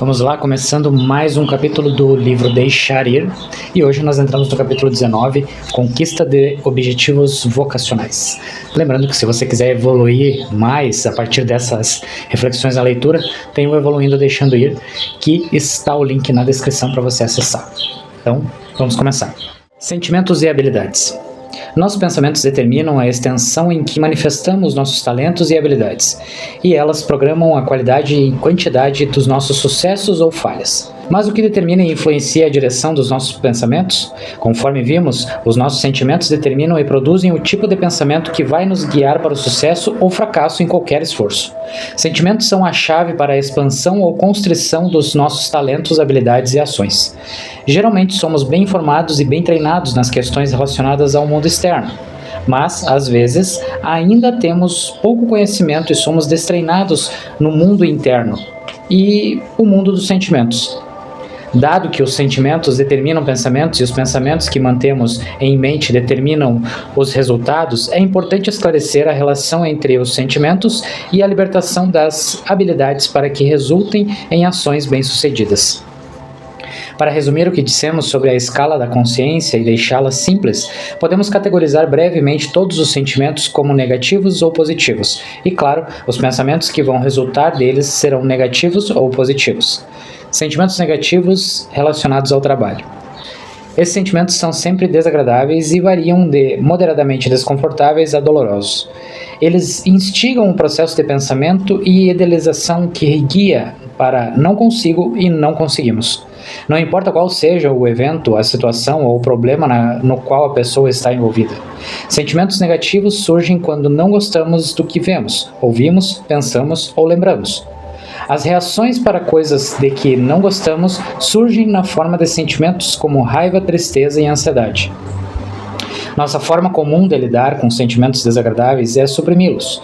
Vamos lá, começando mais um capítulo do livro Deixar Ir, e hoje nós entramos no capítulo 19, Conquista de Objetivos Vocacionais. Lembrando que se você quiser evoluir mais a partir dessas reflexões na leitura, tem o Evoluindo Deixando Ir, que está o link na descrição para você acessar. Então, vamos começar. Sentimentos e habilidades. Nossos pensamentos determinam a extensão em que manifestamos nossos talentos e habilidades, e elas programam a qualidade e quantidade dos nossos sucessos ou falhas. Mas o que determina e influencia a direção dos nossos pensamentos? Conforme vimos, os nossos sentimentos determinam e produzem o tipo de pensamento que vai nos guiar para o sucesso ou fracasso em qualquer esforço. Sentimentos são a chave para a expansão ou constrição dos nossos talentos, habilidades e ações. Geralmente somos bem informados e bem treinados nas questões relacionadas ao mundo externo, mas, às vezes, ainda temos pouco conhecimento e somos destreinados no mundo interno e o mundo dos sentimentos. Dado que os sentimentos determinam pensamentos e os pensamentos que mantemos em mente determinam os resultados, é importante esclarecer a relação entre os sentimentos e a libertação das habilidades para que resultem em ações bem-sucedidas. Para resumir o que dissemos sobre a escala da consciência e deixá-la simples, podemos categorizar brevemente todos os sentimentos como negativos ou positivos, e claro, os pensamentos que vão resultar deles serão negativos ou positivos. Sentimentos negativos relacionados ao trabalho. Esses sentimentos são sempre desagradáveis e variam de moderadamente desconfortáveis a dolorosos. Eles instigam o processo de pensamento e idealização que guia para não consigo e não conseguimos. Não importa qual seja o evento, a situação ou o problema no qual a pessoa está envolvida. Sentimentos negativos surgem quando não gostamos do que vemos, ouvimos, pensamos ou lembramos. As reações para coisas de que não gostamos surgem na forma de sentimentos como raiva, tristeza e ansiedade. Nossa forma comum de lidar com sentimentos desagradáveis é suprimi-los.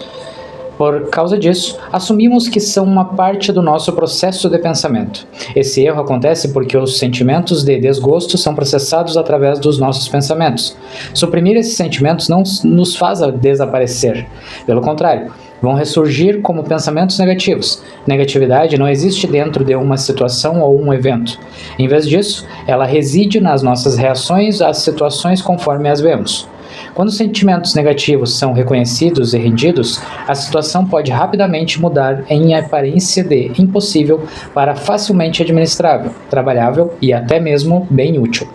Por causa disso, assumimos que são uma parte do nosso processo de pensamento. Esse erro acontece porque os sentimentos de desgosto são processados através dos nossos pensamentos. Suprimir esses sentimentos não nos faz desaparecer. Pelo contrário, vão ressurgir como pensamentos negativos. Negatividade não existe dentro de uma situação ou um evento. Em vez disso, ela reside nas nossas reações às situações conforme as vemos. Quando os sentimentos negativos são reconhecidos e rendidos, a situação pode rapidamente mudar em aparência de impossível para facilmente administrável, trabalhável e até mesmo bem útil.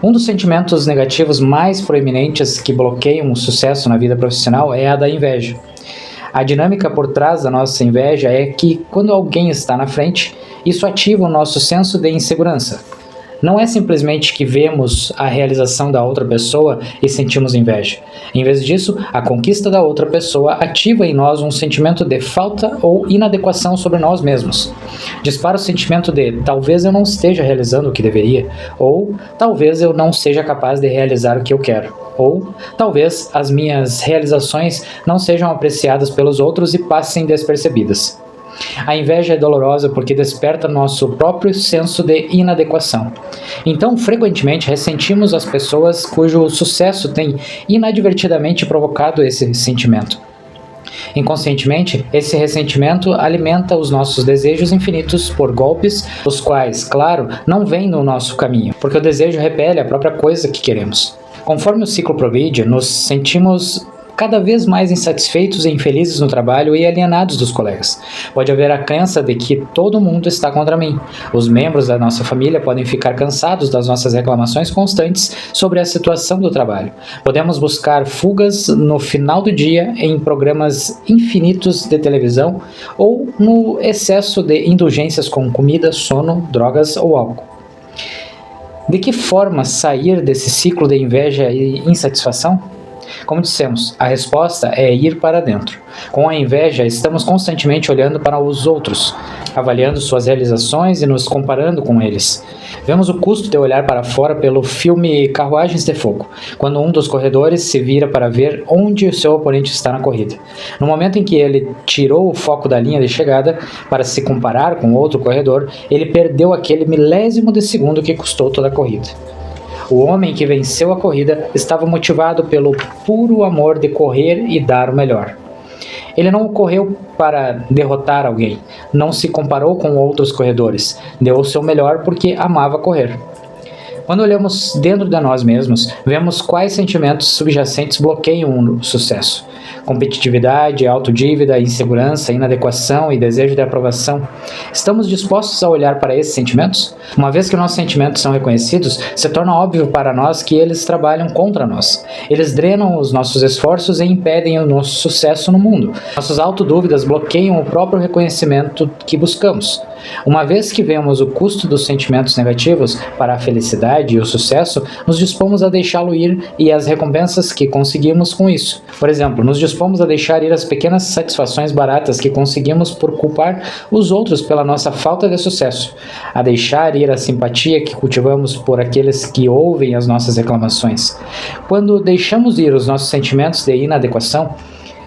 Um dos sentimentos negativos mais proeminentes que bloqueiam o sucesso na vida profissional é a da inveja. A dinâmica por trás da nossa inveja é que, quando alguém está na frente, isso ativa o nosso senso de insegurança. Não é simplesmente que vemos a realização da outra pessoa e sentimos inveja. Em vez disso, a conquista da outra pessoa ativa em nós um sentimento de falta ou inadequação sobre nós mesmos. Dispara o sentimento de talvez eu não esteja realizando o que deveria, ou talvez eu não seja capaz de realizar o que eu quero, ou talvez as minhas realizações não sejam apreciadas pelos outros e passem despercebidas. A inveja é dolorosa porque desperta nosso próprio senso de inadequação. Então, frequentemente, ressentimos as pessoas cujo sucesso tem inadvertidamente provocado esse sentimento. Inconscientemente, esse ressentimento alimenta os nossos desejos infinitos por golpes, os quais, claro, não vêm no nosso caminho, porque o desejo repele a própria coisa que queremos. Conforme o ciclo progride, nos sentimos cada vez mais insatisfeitos e infelizes no trabalho e alienados dos colegas. Pode haver a crença de que todo mundo está contra mim. Os membros da nossa família podem ficar cansados das nossas reclamações constantes sobre a situação do trabalho. Podemos buscar fugas no final do dia em programas infinitos de televisão ou no excesso de indulgências com comida, sono, drogas ou álcool. De que forma sair desse ciclo de inveja e insatisfação? Como dissemos, a resposta é ir para dentro. Com a inveja, estamos constantemente olhando para os outros, avaliando suas realizações e nos comparando com eles. Vemos o custo de olhar para fora pelo filme Carruagens de Fogo, quando um dos corredores se vira para ver onde o seu oponente está na corrida. No momento em que ele tirou o foco da linha de chegada para se comparar com outro corredor, ele perdeu aquele milésimo de segundo que custou toda a corrida. O homem que venceu a corrida estava motivado pelo puro amor de correr e dar o melhor. Ele não correu para derrotar alguém, não se comparou com outros corredores, deu o seu melhor porque amava correr. Quando olhamos dentro de nós mesmos, vemos quais sentimentos subjacentes bloqueiam o sucesso. Competitividade, autodívida, insegurança, inadequação e desejo de aprovação. Estamos dispostos a olhar para esses sentimentos? Uma vez que nossos sentimentos são reconhecidos, se torna óbvio para nós que eles trabalham contra nós. Eles drenam os nossos esforços e impedem o nosso sucesso no mundo. Nossas autodúvidas bloqueiam o próprio reconhecimento que buscamos. Uma vez que vemos o custo dos sentimentos negativos para a felicidade e o sucesso, nos dispomos a deixá-lo ir e as recompensas que conseguimos com isso. Por exemplo, nos dispomos a deixar ir as pequenas satisfações baratas que conseguimos por culpar os outros pela nossa falta de sucesso, a deixar ir a simpatia que cultivamos por aqueles que ouvem as nossas reclamações. Quando deixamos ir os nossos sentimentos de inadequação,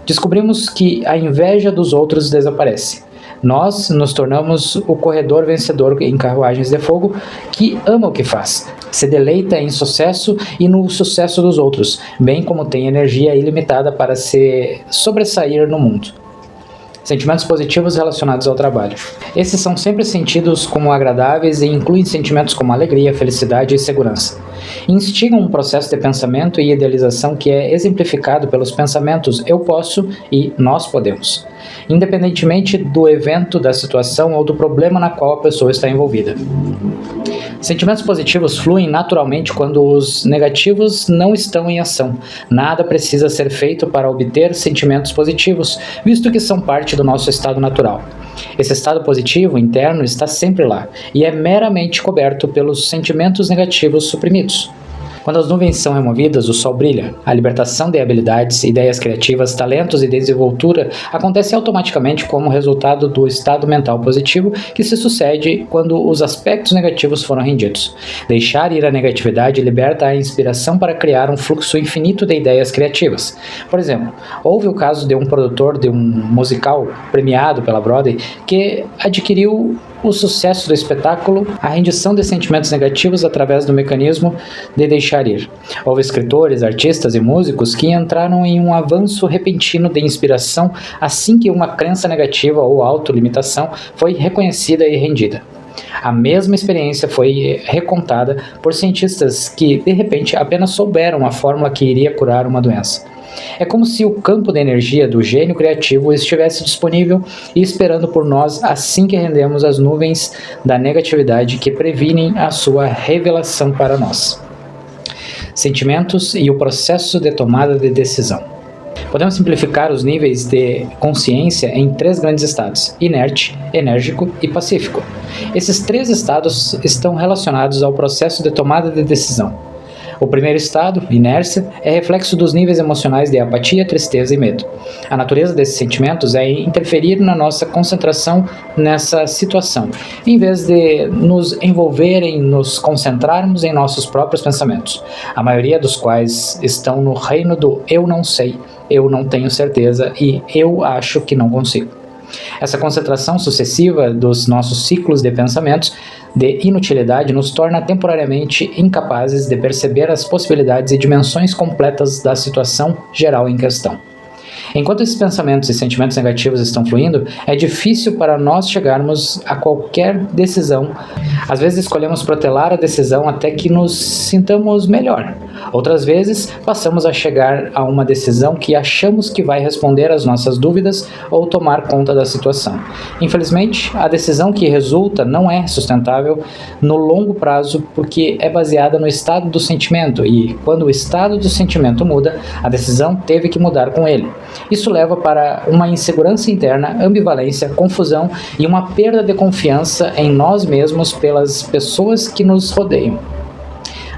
descobrimos que a inveja dos outros desaparece. Nós nos tornamos o corredor vencedor em carruagens de fogo que ama o que faz, se deleita em sucesso e no sucesso dos outros, bem como tem energia ilimitada para se sobressair no mundo. Sentimentos positivos relacionados ao trabalho. Esses são sempre sentidos como agradáveis e incluem sentimentos como alegria, felicidade e segurança. Instigam um processo de pensamento e idealização que é exemplificado pelos pensamentos eu posso e nós podemos, independentemente do evento, da situação ou do problema na qual a pessoa está envolvida. Sentimentos positivos fluem naturalmente quando os negativos não estão em ação. Nada precisa ser feito para obter sentimentos positivos, visto que são parte do nosso estado natural. Esse estado positivo interno está sempre lá e é meramente coberto pelos sentimentos negativos suprimidos. Quando as nuvens são removidas, o sol brilha. A libertação de habilidades, ideias criativas, talentos e desenvoltura acontece automaticamente como resultado do estado mental positivo que se sucede quando os aspectos negativos foram rendidos. Deixar ir a negatividade liberta a inspiração para criar um fluxo infinito de ideias criativas. Por exemplo, houve o caso de um produtor de um musical premiado pela Broadway que adquiriu o sucesso do espetáculo, a rendição de sentimentos negativos através do mecanismo de deixar ir. Houve escritores, artistas e músicos que entraram em um avanço repentino de inspiração assim que uma crença negativa ou autolimitação foi reconhecida e rendida. A mesma experiência foi recontada por cientistas que, de repente, apenas souberam a fórmula que iria curar uma doença. É como se o campo de energia do gênio criativo estivesse disponível e esperando por nós assim que rendemos as nuvens da negatividade que previnem a sua revelação para nós. Sentimentos e o processo de tomada de decisão. Podemos simplificar os níveis de consciência em 3 grandes estados: inerte, enérgico e pacífico. Esses 3 estados estão relacionados ao processo de tomada de decisão. O primeiro estado, inércia, é reflexo dos níveis emocionais de apatia, tristeza e medo. A natureza desses sentimentos é interferir na nossa concentração nessa situação, em vez de nos envolverem, nos concentrarmos em nossos próprios pensamentos, a maioria dos quais estão no reino do eu não sei, eu não tenho certeza e eu acho que não consigo. Essa concentração sucessiva dos nossos ciclos de pensamentos de inutilidade nos torna temporariamente incapazes de perceber as possibilidades e dimensões completas da situação geral em questão. Enquanto esses pensamentos e sentimentos negativos estão fluindo, é difícil para nós chegarmos a qualquer decisão. Às vezes escolhemos protelar a decisão até que nos sintamos melhor. Outras vezes, passamos a chegar a uma decisão que achamos que vai responder às nossas dúvidas ou tomar conta da situação. Infelizmente, a decisão que resulta não é sustentável no longo prazo porque é baseada no estado do sentimento e, quando o estado do sentimento muda, a decisão teve que mudar com ele. Isso leva para uma insegurança interna, ambivalência, confusão e uma perda de confiança em nós mesmos pelas pessoas que nos rodeiam.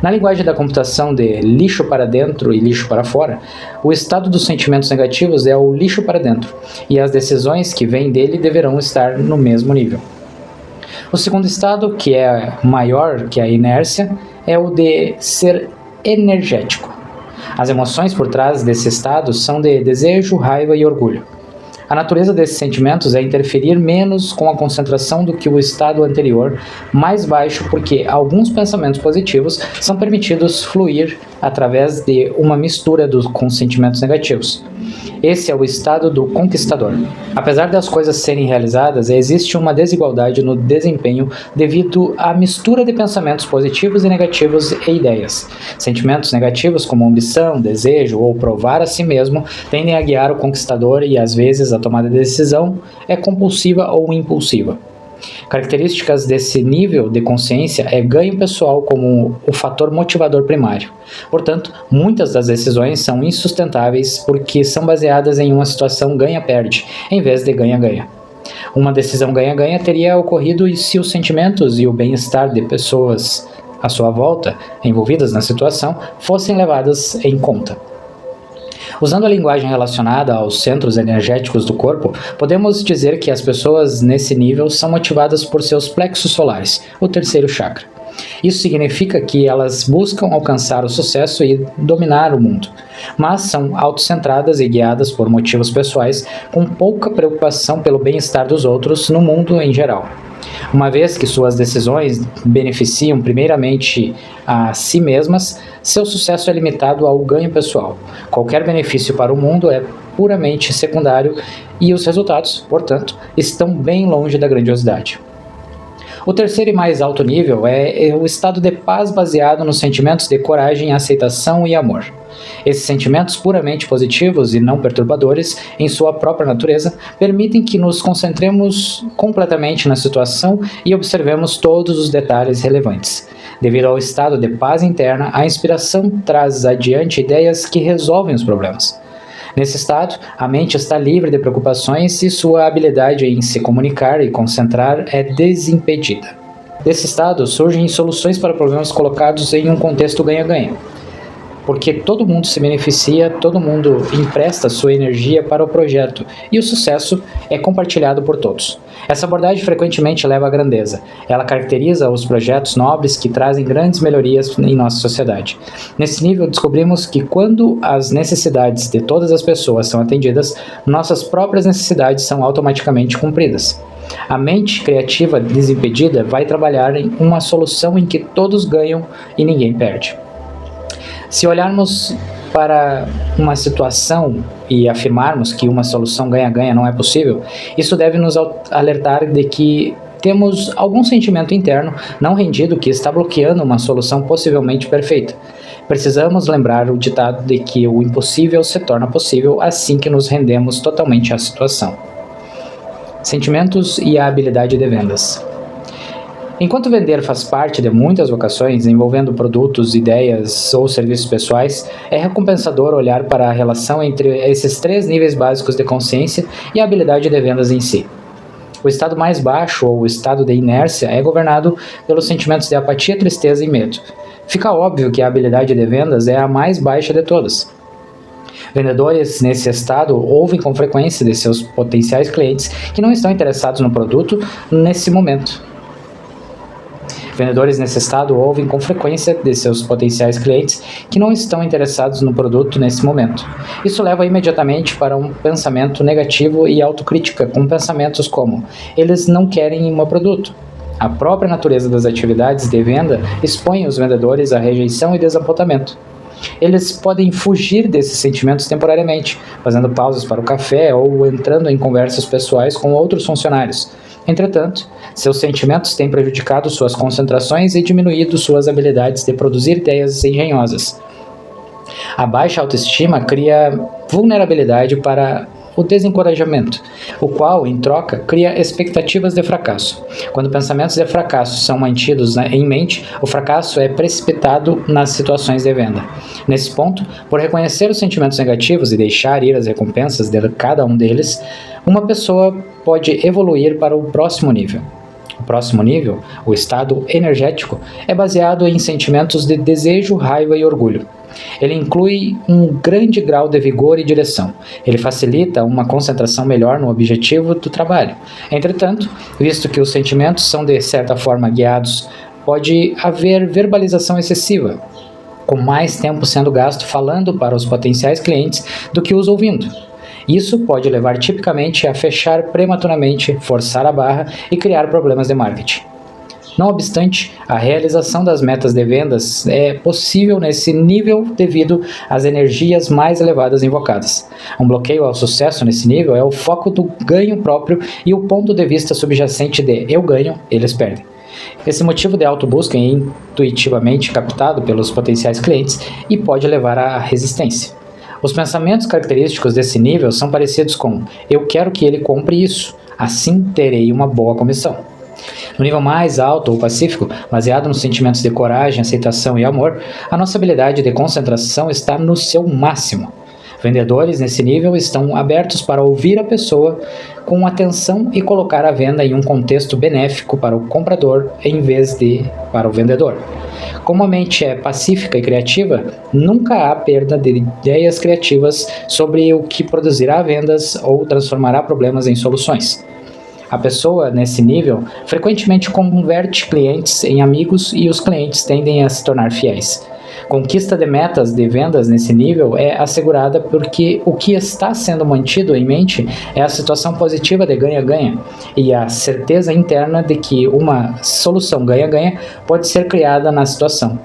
Na linguagem da computação de lixo para dentro e lixo para fora, o estado dos sentimentos negativos é o lixo para dentro, e as decisões que vêm dele deverão estar no mesmo nível. O segundo estado, que é maior que a inércia, é o de ser energético. As emoções por trás desse estado são de desejo, raiva e orgulho. A natureza desses sentimentos é interferir menos com a concentração do que o estado anterior, mais baixo, porque alguns pensamentos positivos são permitidos fluir através de uma mistura com sentimentos negativos. Esse é o estado do conquistador. Apesar das coisas serem realizadas, existe uma desigualdade no desempenho devido à mistura de pensamentos positivos e negativos e ideias. Sentimentos negativos como ambição, desejo ou provar a si mesmo tendem a guiar o conquistador e, às vezes, a tomada de decisão é compulsiva ou impulsiva. Características desse nível de consciência é ganho pessoal como o fator motivador primário. Portanto, muitas das decisões são insustentáveis porque são baseadas em uma situação ganha-perde, em vez de ganha-ganha. Uma decisão ganha-ganha teria ocorrido se os sentimentos e o bem-estar de pessoas à sua volta, envolvidas na situação, fossem levadas em conta. Usando a linguagem relacionada aos centros energéticos do corpo, podemos dizer que as pessoas nesse nível são motivadas por seus plexos solares, o terceiro chakra. Isso significa que elas buscam alcançar o sucesso e dominar o mundo, mas são autocentradas e guiadas por motivos pessoais, com pouca preocupação pelo bem-estar dos outros no mundo em geral. Uma vez que suas decisões beneficiam primeiramente a si mesmas, seu sucesso é limitado ao ganho pessoal. Qualquer benefício para o mundo é puramente secundário e os resultados, portanto, estão bem longe da grandiosidade. O terceiro e mais alto nível é o estado de paz baseado nos sentimentos de coragem, aceitação e amor. Esses sentimentos puramente positivos e não perturbadores, em sua própria natureza, permitem que nos concentremos completamente na situação e observemos todos os detalhes relevantes. Devido ao estado de paz interna, a inspiração traz adiante ideias que resolvem os problemas. Nesse estado, a mente está livre de preocupações e sua habilidade em se comunicar e concentrar é desimpedida. Desse estado surgem soluções para problemas colocados em um contexto ganha-ganha. Porque todo mundo se beneficia, todo mundo empresta sua energia para o projeto e o sucesso é compartilhado por todos. Essa abordagem frequentemente leva à grandeza. Ela caracteriza os projetos nobres que trazem grandes melhorias em nossa sociedade. Nesse nível, descobrimos que quando as necessidades de todas as pessoas são atendidas, nossas próprias necessidades são automaticamente cumpridas. A mente criativa desimpedida vai trabalhar em uma solução em que todos ganham e ninguém perde. Se olharmos para uma situação e afirmarmos que uma solução ganha-ganha não é possível, isso deve nos alertar de que temos algum sentimento interno não rendido que está bloqueando uma solução possivelmente perfeita. Precisamos lembrar o ditado de que o impossível se torna possível assim que nos rendemos totalmente à situação. Sentimentos e a habilidade de vendas. Enquanto vender faz parte de muitas vocações envolvendo produtos, ideias ou serviços pessoais, é recompensador olhar para a relação entre esses três níveis básicos de consciência e a habilidade de vendas em si. O estado mais baixo, ou o estado de inércia, é governado pelos sentimentos de apatia, tristeza e medo. Fica óbvio que a habilidade de vendas é a mais baixa de todas. Vendedores nesse estado ouvem com frequência de seus potenciais clientes que não estão interessados no produto nesse momento. Vendedores nesse estado ouvem com frequência de seus potenciais clientes que não estão interessados no produto nesse momento. Isso leva imediatamente para um pensamento negativo e autocrítica, com pensamentos como: eles não querem o meu produto. A própria natureza das atividades de venda expõe os vendedores à rejeição e desapontamento. Eles podem fugir desses sentimentos temporariamente, fazendo pausas para o café ou entrando em conversas pessoais com outros funcionários. Entretanto, seus sentimentos têm prejudicado suas concentrações e diminuído suas habilidades de produzir ideias engenhosas. A baixa autoestima cria vulnerabilidade para o desencorajamento, o qual, em troca, cria expectativas de fracasso. Quando pensamentos de fracasso são mantidos em mente, o fracasso é precipitado nas situações de venda. Nesse ponto, por reconhecer os sentimentos negativos e deixar ir as recompensas de cada um deles, uma pessoa pode evoluir para o próximo nível. O próximo nível, o estado energético, é baseado em sentimentos de desejo, raiva e orgulho. Ele inclui um grande grau de vigor e direção. Ele facilita uma concentração melhor no objetivo do trabalho. Entretanto, visto que os sentimentos são de certa forma guiados, pode haver verbalização excessiva, com mais tempo sendo gasto falando para os potenciais clientes do que os ouvindo. Isso pode levar tipicamente a fechar prematuramente, forçar a barra e criar problemas de marketing. Não obstante, a realização das metas de vendas é possível nesse nível devido às energias mais elevadas invocadas. Um bloqueio ao sucesso nesse nível é o foco do ganho próprio e o ponto de vista subjacente de eu ganho, eles perdem. Esse motivo de autobusca é intuitivamente captado pelos potenciais clientes e pode levar à resistência. Os pensamentos característicos desse nível são parecidos com eu quero que ele compre isso, assim terei uma boa comissão. No nível mais alto ou pacífico, baseado nos sentimentos de coragem, aceitação e amor, a nossa habilidade de concentração está no seu máximo. Vendedores nesse nível estão abertos para ouvir a pessoa com atenção e colocar a venda em um contexto benéfico para o comprador em vez de para o vendedor. Como a mente é pacífica e criativa, nunca há perda de ideias criativas sobre o que produzirá vendas ou transformará problemas em soluções. A pessoa, nesse nível, frequentemente converte clientes em amigos e os clientes tendem a se tornar fiéis. Conquista de metas de vendas nesse nível é assegurada porque o que está sendo mantido em mente é a situação positiva de ganha-ganha e a certeza interna de que uma solução ganha-ganha pode ser criada na situação.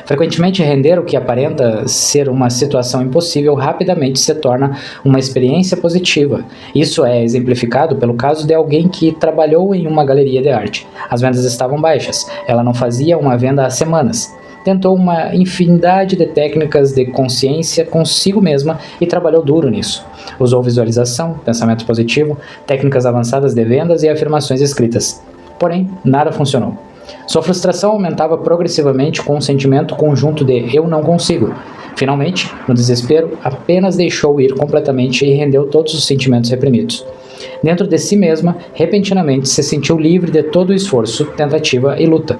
Frequentemente, render o que aparenta ser uma situação impossível rapidamente se torna uma experiência positiva. Isso é exemplificado pelo caso de alguém que trabalhou em uma galeria de arte. As vendas estavam baixas, ela não fazia uma venda há semanas. Tentou uma infinidade de técnicas de consciência consigo mesma e trabalhou duro nisso. Usou visualização, pensamento positivo, técnicas avançadas de vendas e afirmações escritas. Porém, nada funcionou. Sua frustração aumentava progressivamente com um sentimento conjunto de eu não consigo. Finalmente, no desespero, apenas deixou ir completamente e rendeu todos os sentimentos reprimidos. Dentro de si mesma, repentinamente se sentiu livre de todo o esforço, tentativa e luta.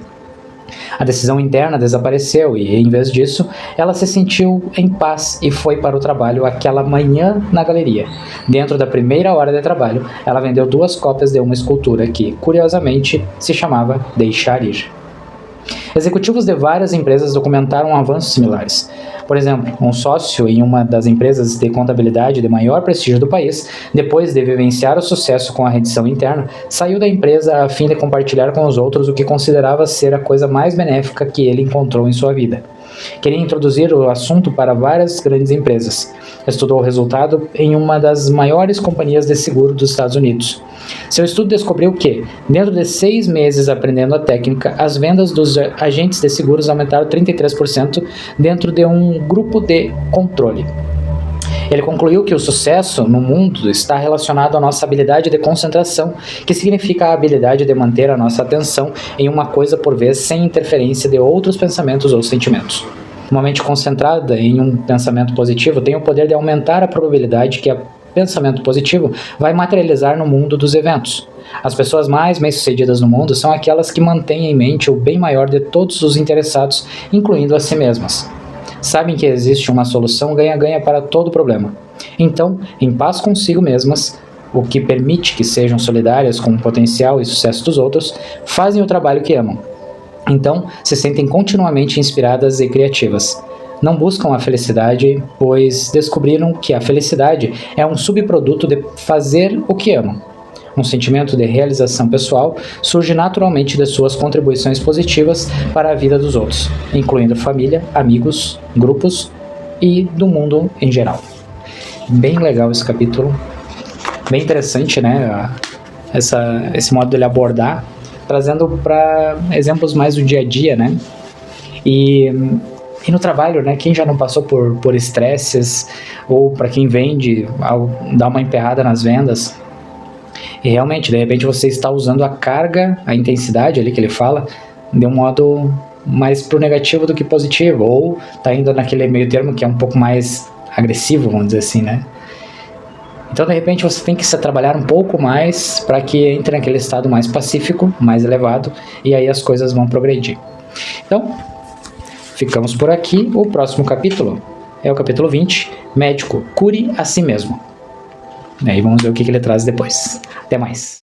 A decisão interna desapareceu e, em vez disso, ela se sentiu em paz e foi para o trabalho aquela manhã na galeria. Dentro da primeira hora de trabalho, ela vendeu 2 cópias de uma escultura que, curiosamente, se chamava Deixar Ir. Executivos de várias empresas documentaram avanços similares. Por exemplo, um sócio em uma das empresas de contabilidade de maior prestígio do país, depois de vivenciar o sucesso com a rendição interna, saiu da empresa a fim de compartilhar com os outros o que considerava ser a coisa mais benéfica que ele encontrou em sua vida. Queria introduzir o assunto para várias grandes empresas. Estudou o resultado em uma das maiores companhias de seguro dos Estados Unidos. Seu estudo descobriu que, dentro de 6 meses aprendendo a técnica, as vendas dos agentes de seguros aumentaram 33% dentro de um grupo de controle. Ele concluiu que o sucesso no mundo está relacionado à nossa habilidade de concentração, que significa a habilidade de manter a nossa atenção em uma coisa por vez sem interferência de outros pensamentos ou sentimentos. Uma mente concentrada em um pensamento positivo tem o poder de aumentar a probabilidade que o pensamento positivo vai materializar no mundo dos eventos. As pessoas mais bem-sucedidas no mundo são aquelas que mantêm em mente o bem maior de todos os interessados, incluindo a si mesmas. Sabem que existe uma solução ganha-ganha para todo problema. Então, em paz consigo mesmas, o que permite que sejam solidárias com o potencial e sucesso dos outros, fazem o trabalho que amam. Então, se sentem continuamente inspiradas e criativas. Não buscam a felicidade, pois descobriram que a felicidade é um subproduto de fazer o que amam. Um sentimento de realização pessoal surge naturalmente de suas contribuições positivas para a vida dos outros, incluindo família, amigos, grupos e do mundo em geral. Bem legal esse capítulo, bem interessante, né? Esse modo dele abordar, trazendo para exemplos mais do dia a dia, né? E no trabalho, né? Quem já não passou por estresses, ou para quem vende, ao dar uma emperrada nas vendas. E realmente, de repente você está usando a carga, a intensidade ali que ele fala, de um modo mais pro negativo do que positivo, ou está indo naquele meio termo que é um pouco mais agressivo, vamos dizer assim, né? Então, de repente, você tem que se trabalhar um pouco mais para que entre naquele estado mais pacífico, mais elevado, e aí as coisas vão progredir. Então, ficamos por aqui. O próximo capítulo é o capítulo 20, Médico, cure a si mesmo. E aí vamos ver o que ele traz depois. Até mais.